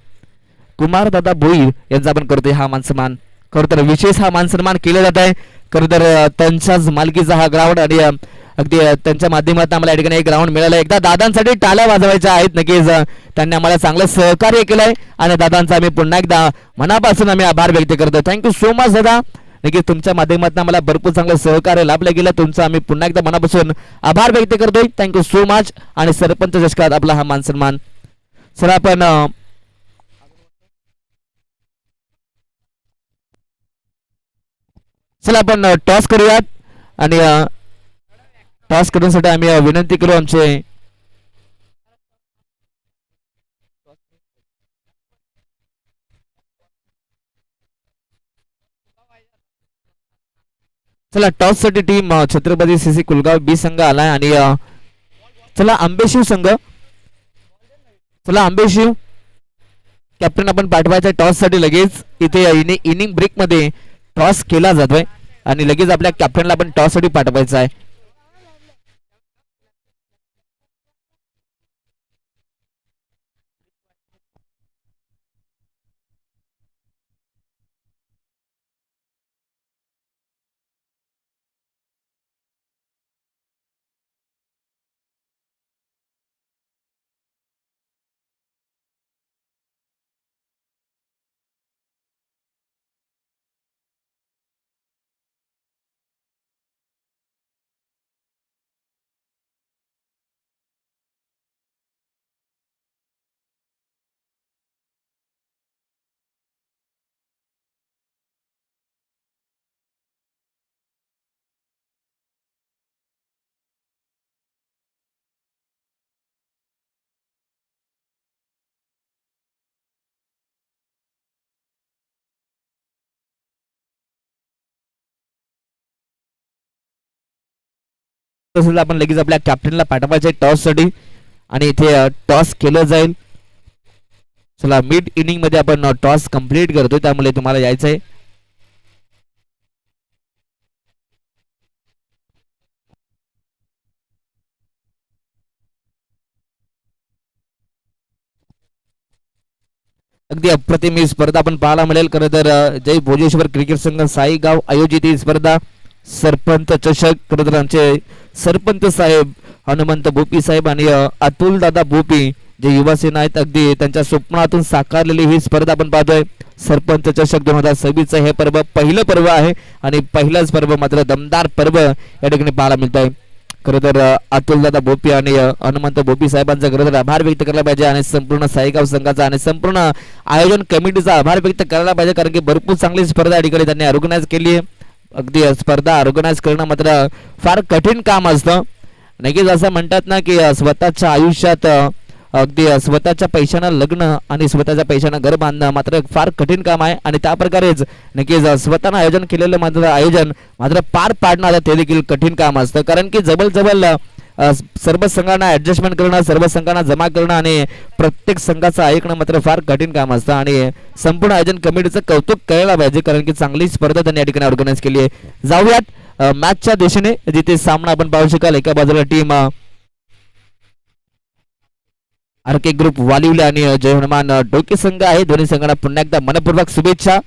कुमार दादा भोईर यांचा आपण करतोय हा मानसन्मान. खरं तर विशेष हा मानसन्मान केला जात आहे. खरं तर त्यांच्याच मालकीचा हा ग्राउंड आणि अगदी त्यांच्या माध्यमातून आम्हाला या ठिकाणी एक ग्राउंड मिळालं. एकदा दादांसाठी टाळ्या वाजवायच्या आहेत. नक्कीच त्यांनी आम्हाला चांगलं सहकार्य केलंय आणि दादांचा आम्ही पुन्हा एकदा मनापासून आम्ही आभार व्यक्त करतो. थँक्यू सो मच दादा. नक्कीच तुमच्या माध्यमातून आम्हाला भरपूर चांगलं सहकार्य लाभलं गेलं. तुमचं आम्ही पुन्हा एकदा मनापासून आभार व्यक्त करतोय. Thank you so much. आणि सरपंच चषकात आपला हा मानसन्मान. सर आपण चला आपण टॉस करूयात आणि टॉस करण्यासाठी आम्ही विनंती करू आमचे चला टॉस साठी टीम छत्रपती सीसी कुलगाव बी संघ आलाय आणि चला आंबेशिव संघ. चला आंबेशिव कॅप्टन आपण पाठवायचा टॉस साठी. लगेच इथे इनिंग ब्रेक मध्ये टॉस केला जातोय आणि लगेच आपल्या कॅप्टनला आपण टॉस साठी पाठवायचा आहे. तसंच आपण लगेच आपल्या कॅप्टनला पाठवायचे टॉस साठी आणि इथे टॉस केलं जाईल. चला मिड इनिंग मध्ये आपण टॉस कंप्लीट करतोय त्यामुळे तुम्हाला यायचं आहे. अगदी अप्रतिम ही स्पर्धा आपण पाहायला मिळेल. खरं तर जय भोजेश्वर क्रिकेट संघ साईगाव आयोजित ही स्पर्धा सरपंच चषक. खरं तर आमचे सरपंच साहेब हनुमंत भोपी साहेब आणि अतुल दादा भोपी जे युवासेना आहेत अगदी त्यांच्या स्वप्नातून साकारलेली ही स्पर्धा आपण पाहतोय. सरपंच चषक 2026 हे पर्व पहिलं पर्व आहे आणि पहिलंच पर्व मात्र दमदार पर्व या ठिकाणी पाहायला मिळत आहे. खरं तर अतुलदादा भोपी आणि हनुमंत भोपी साहेबांचा खरं तर आभार व्यक्त करायला पाहिजे आणि संपूर्ण साईगाव संघाचा आणि संपूर्ण आयोजन कमिटीचा आभार व्यक्त करायला पाहिजे कारण की भरपूर चांगली स्पर्धा या ठिकाणी त्यांनी ऑर्गनाईज केली आहे. अगदी स्पर्धा ऑर्गनाईज करणं मात्र फार कठीण काम असतं. नक्कीच असं म्हणतात ना की स्वतःच्या आयुष्यात अगदी स्वतःच्या पैशानं लग्न आणि स्वतःच्या पैशानं घर बांधणं मात्र फार कठीण काम आहे आणि त्या प्रकारेच नक्कीच स्वतःनं आयोजन केलेलं मात्र आयोजन मात्र पार पाडणं ते देखील कठीण काम असतं कारण की जवळ सर्व संघांना ऍडजस्टमेंट करणं, सर्व संघांना जमा करणं आणि प्रत्येक संघाचं ऐकणं मात्र फार कठीण काम असतं आणि संपूर्ण आयोजन कमिटीचं कौतुक करायला पाहिजे कारण की चांगली स्पर्धा त्यांनी या ठिकाणी ऑर्गनाईज केली आहे. जाऊयात मॅचच्या दिशेने जिथे सामना आपण पाहू शकाल. एका बाजूला टीम आरके ग्रुप वालिवले आणि जय हनुमान डोके संघ आहे. दोन्ही संघांना पुन्हा एकदा मनपूर्वक शुभेच्छा.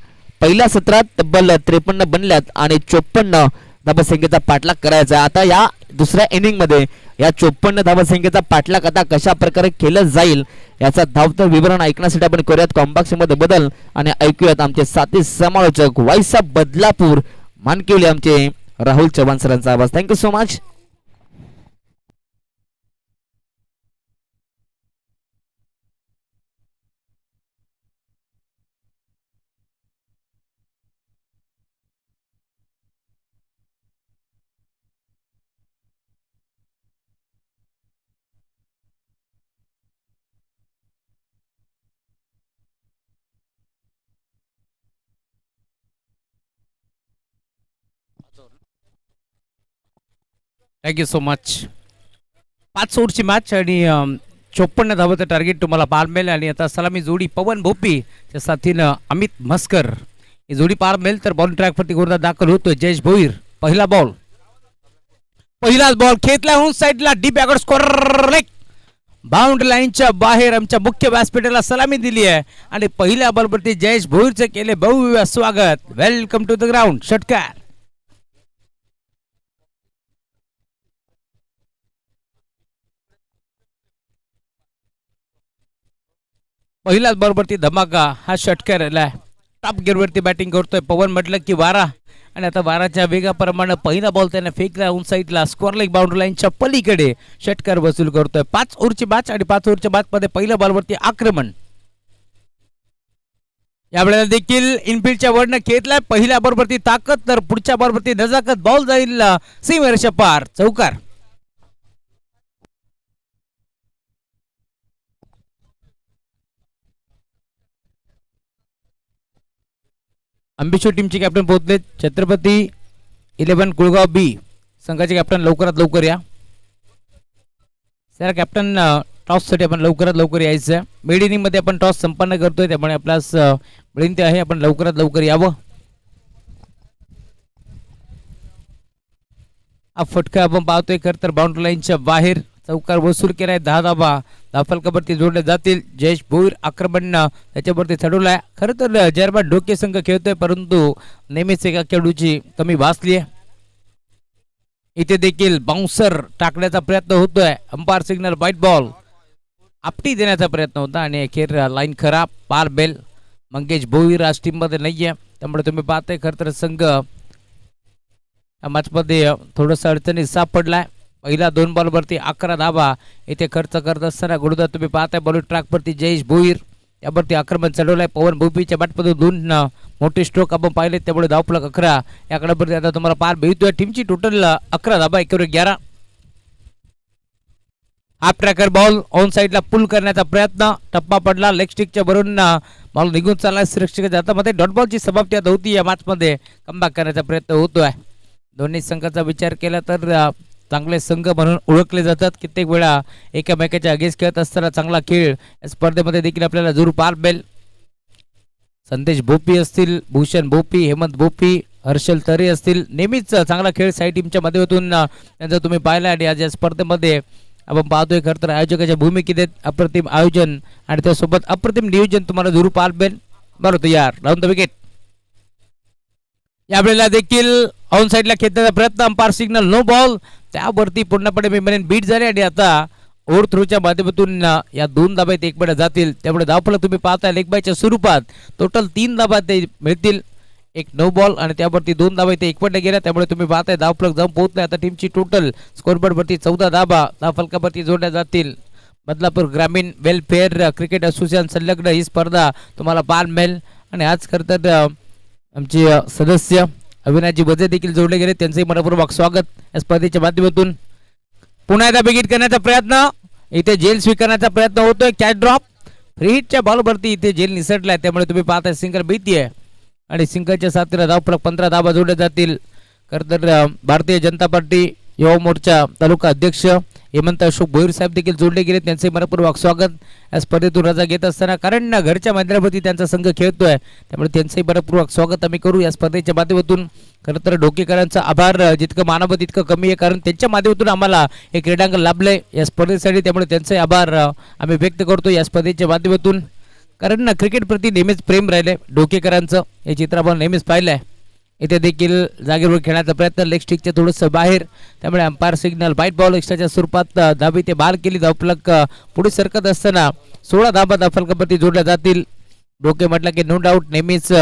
पहिल्या सत्रात तब्बल 53 बनल्यात आणि 54 धावसंख्येचा पाठलाग करायचा आहे. आता या दुसऱ्या इनिंग मध्ये या 54 धावसंख्येचा पाठलाग आता कशा प्रकारे केलं जाईल याचा धावतं विवरण ऐकण्यासाठी आपण करूयात कॉम्बॅक्स मध्ये बदल आणि ऐकूयात आमचे साथी समालोचक वायसा बदलापूर मानकिवले आमचे राहुल चव्हाण सरांचा आवाज. Thank you so much. Thank you so much. 5 ओव्हरची मॅच आणि 54 धावाचं टार्गेट तुम्हाला पार मिळेल आणि आता सलामी जोडी पवन भोपी च्या साथीनं अमित म्हस्कर ही जोडी पार मिळेल तर बॉलिंग ट्रॅकवरती गोरदा दाखल होतोय जयेश भोईर. पहिला बॉल, पहिलाच बॉल खेचला होऊन साईडला deep backward score leg boundary लाईनच्या बाहेर आमच्या मुख्य व्यासपीठाला सलामी दिली आहे आणि पहिल्या बॉलवरती जयेश भोईरचे केले भव्य स्वागत. Welcome to the ground. षटकार पहिल्याच बॉलवरती धमाका हा षटकार टॉप गिअरवरती बॅटिंग करतोय पवन. म्हटलं की वारा आणि आता वाराच्या वेगाप्रमाणे पहिला बॉल त्याने फेकला ऑन साईडला स्क्वेअर लेग बाउंड्री लाईनच्या पलीकडे षटकार वसूल करतोय. 5 ओव्हरची मॅच आणि 5 ओव्हरच्या मॅच मध्ये पहिल्या बॉलवरती आक्रमण. यावेळेला देखील इनफिल्डच्या वरनं खेचलाय. पहिल्या बॉलवरती ताकद तर पुढच्या बॉलवरती नजाकत. बॉल जाईल सीमेरेषा पार. चौकार. अंबिशो टीमचे कॅप्टन पोहोचले. छत्रपती 11 कुळगाव बी संघाचे कॅप्टन लवकरात लवकर या. सर कॅप्टन टॉससाठी आपण लवकरात लवकर यायचं. मिड इनिंग मध्ये आपण टॉस संपन्न करतोय त्यामुळे आपल्यास विनंती आहे आपण लवकरात लवकर यावं. हा फटका आपण पाहतोय खरं तर बाउंड्री लाईनच्या बाहेर. चौकार वसूल केलाय. 10 धावा धाफलकावरती जोडले जातील. जयेश भोईर आक्रमण त्याच्यावरती चढवलाय. खरं तर जर्मन डोके संघ खेळतोय परंतु नेहमीच एका खेळाडूची कमी भासली आहे. इथे देखील बाउन्सर टाकण्याचा प्रयत्न होतोय. अंपायर सिग्नल व्हाईट बॉल आपटी देण्याचा प्रयत्न होता आणि अखेर लाईन खराब. पार बेल. मंगेश भोईर आज टीम मध्ये नाहीये त्यामुळे तुम्ही पाहताय खरं तर संघ मॅच मध्ये थोडस अडचणीत सापडलाय. पहिला 2 बॉलवरती 11 धावा इथे खर्च करत असताना गुरुदा तुम्ही पाहताय बॉलिंग ट्रॅकवरती जयेश भोईर यावरती आक्रमण चढवलंय. पवन भोपीच्या बॅटमध्ये 2 मोठे स्ट्रोक आपण पाहिले त्यामुळे धावफलक 11 याकडे आता तुम्हाला पार भेटतोय. टीमची टोटल 11 धावा 11. हाफ ट्रॅकर बॉल ऑन साईडला पुल करण्याचा प्रयत्न. टप्पा पडला. लेग स्टिकच्या भरून बॉल निघून चालला. सुरक्षित हातामध्ये डॉट बॉलची समाप्ती होती. या मॅच मध्ये कमबॅक करण्याचा प्रयत्न होतोय. दोन्ही संघाचा विचार केला तर चांगले संघ म्हणून ओळखले जातात. कित्येक वेळा एकामेकाच्या अगेन्स्ट खेळत असताना चांगला खेळ या स्पर्धेमध्ये देखील आपल्याला जरूर पाहायला मिळेल. संदेश भोपी असतील, भूषण भोपी, हेमंत भोपी, हर्षल तरे असतील, नेहमीच चांगला खेळ साई टीमच्या माध्यमातून त्यांचा तुम्ही पाहिला. आणि आज या स्पर्धेमध्ये आपण पाहतोय खरं तर आयोजकाच्या भूमिकेत अप्रतिम आयोजन आणि त्यासोबत अप्रतिम नियोजन तुम्हाला जरूर पाहायला मिळेल. बरोबर यार राऊंड द विकेट. यावेळेला देखील ऑन साईडला खेळण्याचा प्रयत्न, अंपायर सिग्नल नो बॉल, त्यावरती पूर्णपणे मी म्हणेन बीट झाले. आणि आता ओव्हर थ्रोच्या माध्यमातून या 2 धाब्यात एक पडे जातील. त्यामुळे धावफलक तुम्ही पाहता लेग बायच्या स्वरूपात टोटल 3 धाबा ते मिळतील. एक नो बॉल आणि त्यावरती 2 धाबा इथे एकपडल्या गेल्या. त्यामुळे तुम्ही पाहताय धावफलक जाऊन पोहोचलाय. आता टीमची टोटल स्कोरबोर्ड वरती 14 धाबा धावफलकावरती जोडल्या जातील. बदलापूर ग्रामीण वेलफेअर क्रिकेट असोसिएशन संलग्न ही स्पर्धा तुम्हाला पाहायला मिळेल. आणि आज खरं तर आमचे सदस्य अविनाशजी बजे देखील जोडले गेले, त्यांचंही मनपूर्वक स्वागत या स्पर्धेच्या माध्यमातून. पुन्हा एकदा बिगिट करण्याचा प्रयत्न, इथे जेल स्वीकारण्याचा प्रयत्न होतोय. कॅच ड्रॉप, फ्री हिटच्या बॉलवरती इथे जेल निसटलाय. त्यामुळे तुम्ही पाहताय सिंगल भीती आहे आणि सिंगलच्या साथीला धावफलक 15 धाबा जोडले जातील. खरं तर भारतीय जनता पार्टी युवा मोर्चा तालुका अध्यक्ष हेमंत अशोक भोईर साहेब देखील जोडले गेले, त्यांचे मनपूर्वक स्वागत या स्पर्धेतून रजा घेत असताना. कारण घरच्या मैदानावरती त्यांचा संघ खेळतोय, त्यामुळे त्यांचंही मनपूर्वक स्वागत आम्ही करू या स्पर्धेच्या माध्यमातून. खरं तर ढोकेकरांचा आभार जितकं मानावं तितकं कमी आहे, कारण त्यांच्या माध्यमातून आम्हाला हे क्रीडांगण लाभलंय या स्पर्धेसाठी. त्यामुळे त्यांचे आभार आम्ही व्यक्त करतो या स्पर्धेच्या माध्यमातून. कारण क्रिकेट प्रती नेहमीच प्रेम राहिले ढोकेकरांचं, हे चित्र आपण नेहमीच पाहिलं आहे. इथे देखील जागेवर खेळण्याचा प्रयत्न, लेग स्टिकच्या थोडंसं बाहेर, त्यामुळे अंपायर सिग्नल व्हाईट बॉल एक्स्ट्राच्या स्वरूपात धाबी ते बाल केली. धावफलक पुढे सरकत असताना 16 धाबा धावफलकावरती जोडल्या जातील. डोके म्हटलं की नो डाऊट नेहमीच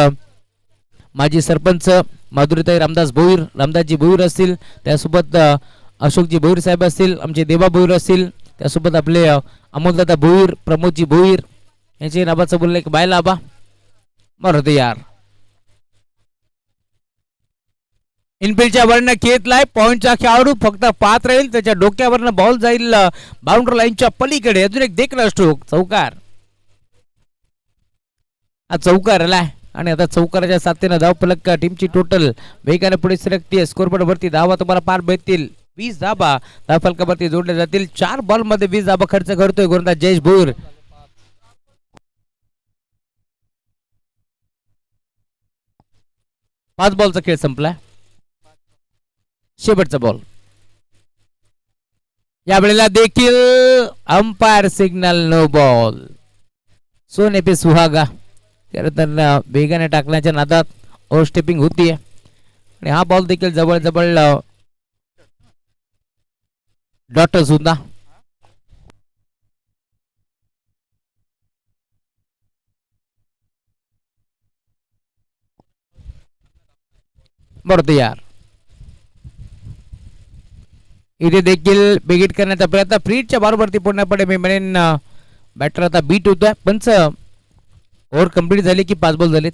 माजी सरपंच माधुरीताई रामदास भोईर, रामदासजी भोईर असतील, त्यासोबत अशोकजी भोईर साहेब असतील, आमचे देवा भोईर असतील, त्यासोबत आपले अमोलदादा भोईर, प्रमोदजी भोईर यांचे नावाचं बोलले की बायला आबा मरते यार. इनफिल्डच्या वरनं खेळलाय, पॉइंटचा खेळाडू फक्त पाहत राहील, त्याच्या डोक्यावरनं बॉल जाईल बाउंड्री लाईनच्या पलीकडे. अजून एक देखणा स्ट्रोक, चौकार. हा चौकार आलाय आणि आता चौकाराच्या साथीनं धावफलक टीमची टोटल वेगाने पुढे सरकते. स्कोरबोर्ड वरती धावा तुम्हाला पार भेटतील. 20 धाबा धावफलकावरती जोडल्या जातील. 4 बॉल मध्ये 20 धाबा खर्च करतोय गोलंदाज जयेश भोईर. 5 बॉलचा खेळ संपला, शेवटचा बॉल. यावेळेला देखील अंपायर सिग्नल नो बॉल. सोने पे सुहागा. खरं तर वेगाने टाकण्याच्या नादात ओव्हर स्टेपिंग होतीये आणि हा बॉल देखील जवळ जवळ डॉटर्स होता. बरोबर यार. इथे देखील बिगिट करण्याचा प्रयत्न, फ्रीटच्या बॉलवरती पूर्णपणे मी म्हणेन बॅटर आता बीट होतोय. पंच ओव्हर कंप्लीट झाली की 5 बॉल झालेत,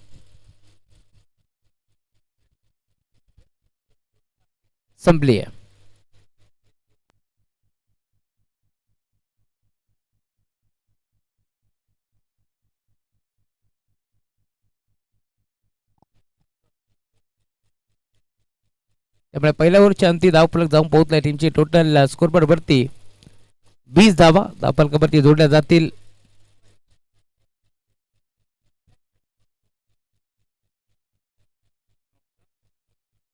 संपली आहे. त्यामुळे पहिल्या ओव्हरच्या अंती धावफलक जाऊन पोहोचलाय. टीमची टोटल स्कोरबोर्ड वरती 20 धावा धावफलकावरती जोडल्या जातील.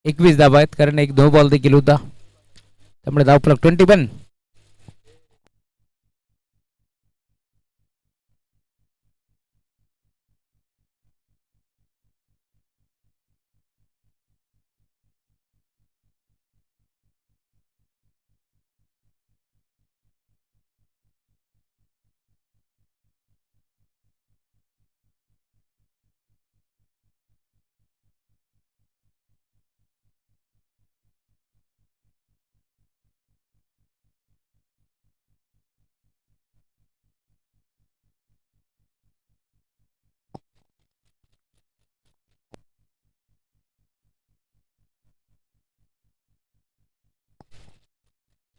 एकवीस धावा आहेत, कारण एक 2 बॉल देखील होता. त्यामुळे धावफलक 21.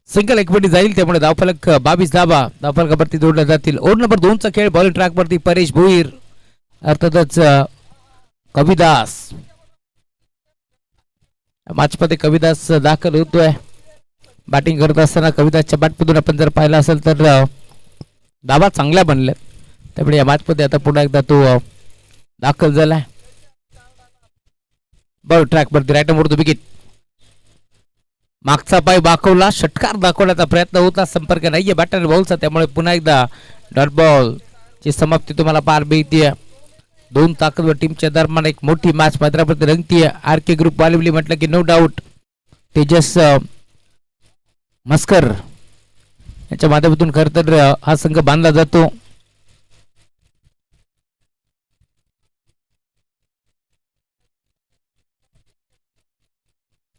सिंगल एकवटी जाईल, त्यामुळे धावफलक 22 धावा धावफलकावरती जोडल्या जातील. ओव्हर नंबर 2 चा खेळ. बॉलिंग ट्रॅक वरती परेश भोईर, अर्थातच कविदास. मॅचमध्ये कविदास दाखल होतोय. बॅटिंग करत असताना कविताच्या बॅटमधून आपण जर पाहिलं असेल तर धावा चांगल्या बनल्या, त्यामुळे या मॅचमध्ये आता पुन्हा एकदा तो दाखल झालाय. बॉल ट्रॅक वरती राईट नंबर विकेट. मागचा पाय दाखवला, षटकार दाखवण्याचा प्रयत्न होता, संपर्क नाहीये बॅटर बॉलचा, त्यामुळे पुन्हा एकदा डॉट बॉल ची समाप्ती तुम्हाला पार मिळतीये. दोन ताकदवर टीमच्या दरम्यान एक मोठी मॅच मैदानावरती रंगतीये. आर के ग्रुप वालिवली म्हटलं की नो डाऊट तेजस मस्कर याच्या माध्यमातून खर तर हा संघ बांधला जातो.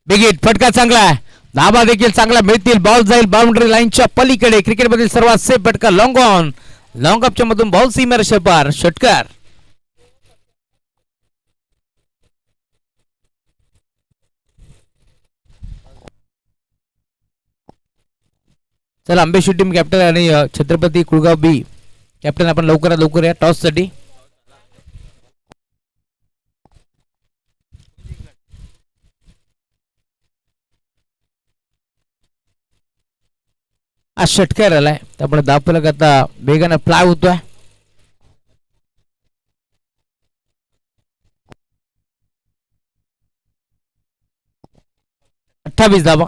बिगिट फटका चांगला, धाबा देखील चांगला मिळतील. बॉल जाईल बाउंड्री लाईनच्या पलीकडे. क्रिकेटमधील सर्वात सेफ फटका लॉंग ऑन, लॉंग अपच्या मधून बॉल सीमेर शेपार षटकार. चला आंबेशी टीम कॅप्टन आणि छत्रपती कुळगाव बी कॅप्टन आपण लवकरात लवकर या टॉस साठी. आज षटकार आलाय, त्यामुळे धावफलक आता वेगानं फ्लाय होतोय. अठ्ठावीस धावा.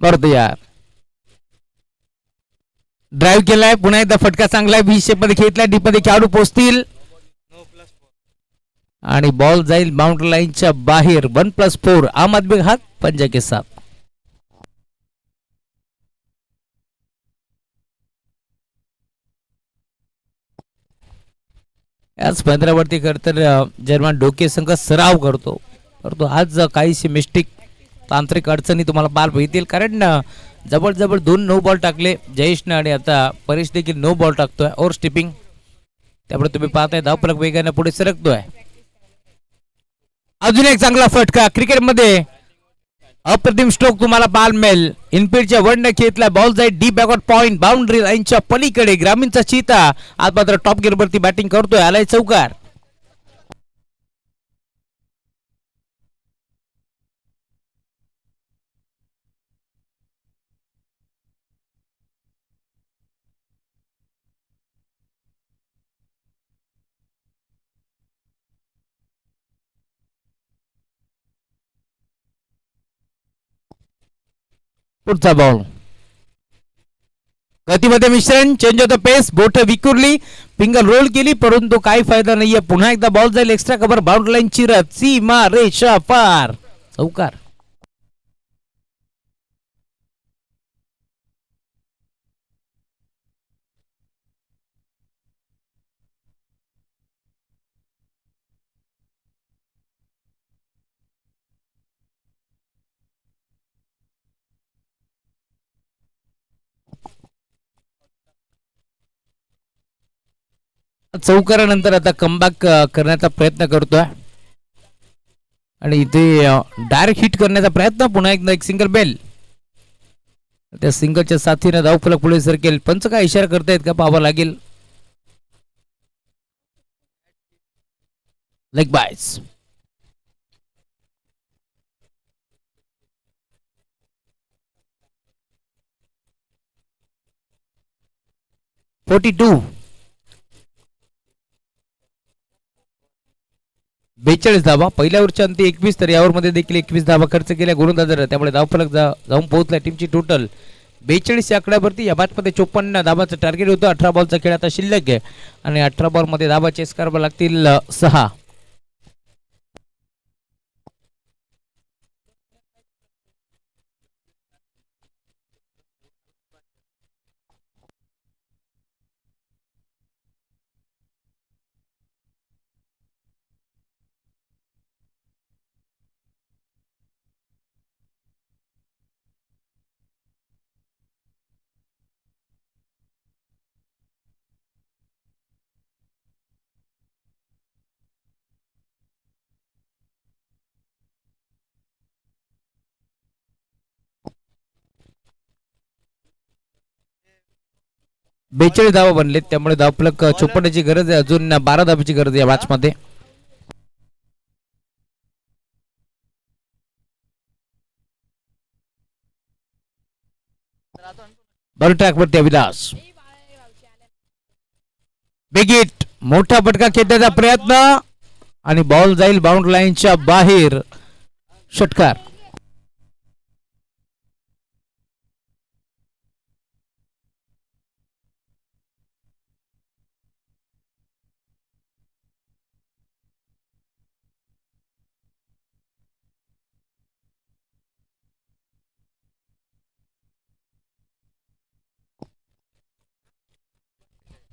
बरं यार ड्राईव्ह केलाय, पुन्हा एकदा फटका चांगला 20 मध्ये घेतलाय. डीप मध्ये खेळाडू पोहोचतील आणि बॉल जाईल बाउंड्री लाईनच्या बाहेर. 1+4 आम आदमी हात पंजा के साथ. याच मैदानावरती खर तर जर्मन डोके संघ सराव करतो, परंतु आज काहीशी मिस्टेक तांत्रिक अडचणी तुम्हाला पार मिळतील. कारण जवळ जवळ 2 नो बॉल टाकले जयेशनं आणि आता परेश देखील नो बॉल टाकतोय ओव्हर स्टिपिंग, त्यामुळे तुम्ही पाहताय धावफलक वेगाने पुढे सरकतोय. अजून एक चांगला फटका. क्रिकेटमध्ये अप्रतिम स्ट्रोक तुम्हाला पाहायला मिळेल. इनफिल्डच्या वरनं घेतला, बॉल जाईल डीप बॅकवर्ड पॉइंट बाउंड्री लाईनच्या पलीकडे. ग्रामीणचा चीता आज मात्र टॉप गिअर वरती बॅटिंग करतोय. आलाय चौकार. पुढचा बॉल गतीमध्ये मिश्रण, चेंज ऑफ द पेस, बोट विखुरली, फिंगर रोल केली, परंतु काही फायदा नाहीये. पुन्हा एकदा बॉल जाईल एक्स्ट्रा कव्हर बाउंड्री लाईन चिरत सीमा रेषा पार चौकार. चौकारानंतर आता कमबॅक करण्याचा प्रयत्न करतोय आणि इथे डायरेक्ट हिट करण्याचा प्रयत्न. पुन्हा एकदा एक सिंगल बेल. त्या सिंगलच्या साथीने धावफलक पुढे सरकेल. पंच काय इशारा करतायत का पाहावं लागेल. Leg bias. $42. 42 धावा. पहिल्या ओव्हरच्या अंती 21, तर यावर मध्ये देखील 21 धावा खर्च केल्या गोलंदाजाने, त्यामुळे धावफलक जाऊन पोहोचला. टीमची टोटल 42 या आकड्यावरती. या मॅचमध्ये 54 धावाचं टार्गेट होतं. 18 बॉलचा खेळ आता शिल्लक आहे आणि 18 बॉल मध्ये धावा चेस करावा लागतील 6. बेचाळीस धावा बनलेत, त्यामुळे धावफलक 54ची गरज आहे. अजून 12 धावाची गरज आहे या मॅच मध्ये. बॉल ट्रॅक वरती अविनाश बिगिट मोठा फटका खेळण्याचा प्रयत्न आणि बॉल जाईल बाउंड्री लाईनच्या बाहेर. षटकार.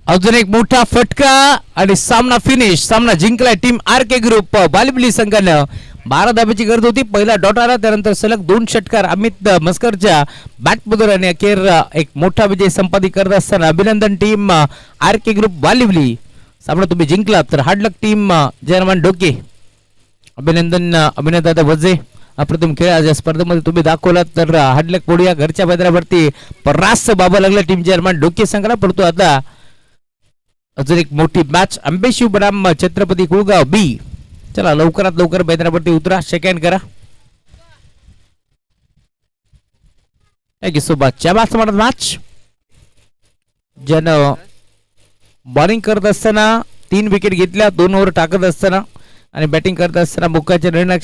अजून एक मोठा फटका आणि सामना फिनिश. सामना जिंकलाय टीम आर के ग्रुप बालिबली संघानं. 12 धाब्याची गरज होती. पहिला डॉट आला त्यानंतर सलग 2 षटकार अमित मस्करच्या बॅटमधून आणि अखेर एक मोठा विजय संपादित करत असताना अभिनंदन टीम आर के ग्रुप बालिवली. सामना तुम्ही जिंकला तर हार्डलक टीम जयरमान डोके. अभिनंदन अभिनंदादा वजे. अप्रतिम खेळ आज या स्पर्धेमध्ये तुम्ही दाखवला तर हार्डलक पोडिया घरच्या मैदानावरती परास्त बाबा लागला टीम जयरमान डोके संघाला. परंतु आता अजून एक मोठी मॅच अंबेशिव बनाम छत्रपती कुळगाव बी. चला लवकरात लवकर मैदानावरती उतरा. सेकंड करा. Thank you so much. या मॅच ज्यानं बॉलिंग करत असताना 3 विकेट घेतल्या 2 ओव्हर टाकत असताना आणि बॅटिंग करत असताना मुक्काच्या निर्णय